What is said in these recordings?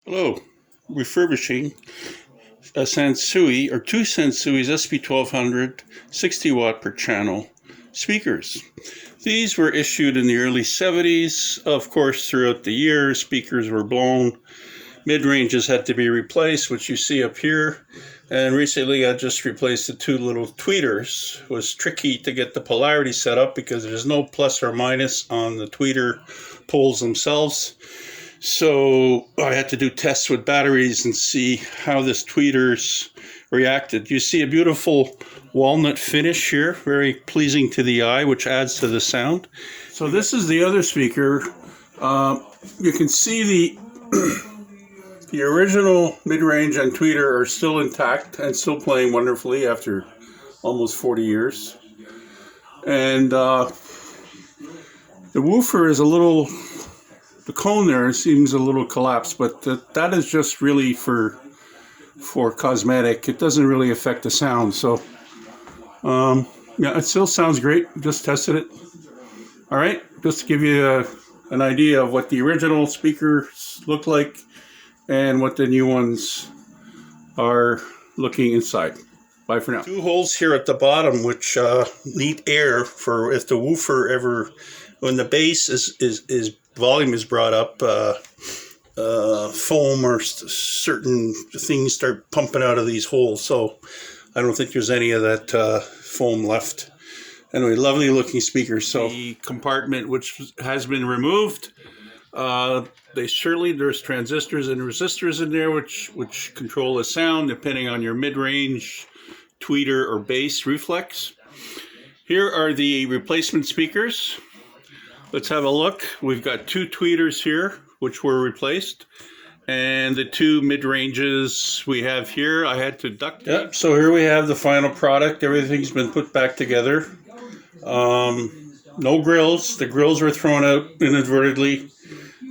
Hello, refurbishing a Sansui or two Sansui's SP1200 60 watt per channel speakers. These were issued in the early 70s. Of course, throughout the years, speakers were blown. Mid-ranges had to be replaced, which you see up here. And recently I just replaced the two little tweeters. It was tricky to get the polarity set up because there's no plus or minus on the tweeter poles themselves. So I had to do tests with batteries and see how this tweeters reacted. You see a beautiful walnut finish here, very pleasing to the eye, which adds to the sound. So this is the other speaker. You can see the original mid-range and tweeter are still intact and still playing wonderfully after almost 40 years. And the woofer is a little... The cone there seems a little collapsed, but that is just really for cosmetic. It doesn't really affect the sound. So, yeah, it still sounds great. Just tested it. All right, just to give you an idea of what the original speakers look like and what the new ones are looking inside. Bye for now. Two holes here at the bottom, which need air for if the woofer ever, when the bass is volume is brought up, foam or certain things start pumping out of these holes. So I don't think there's any of that foam left. Anyway, lovely looking speakers. So the compartment which has been removed, there's transistors and resistors in there which control the sound depending on your mid-range, tweeter, or bass reflex. Here are the replacement speakers. Let's have a look. We've got two tweeters here, which were replaced, and the two mid-ranges we have here, I had to duct tape. Yep, so here we have the final product. Everything's been put back together. No grills. The grills were thrown out inadvertently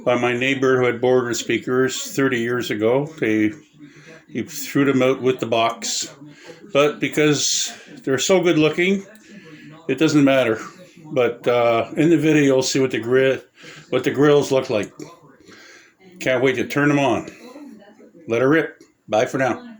by my neighbor who had Border speakers 30 years ago. He threw them out with the box. But because they're so good looking, it doesn't matter. But in the video, you'll see what the grills look like. Can't wait to turn them on. Let her rip. Bye for now.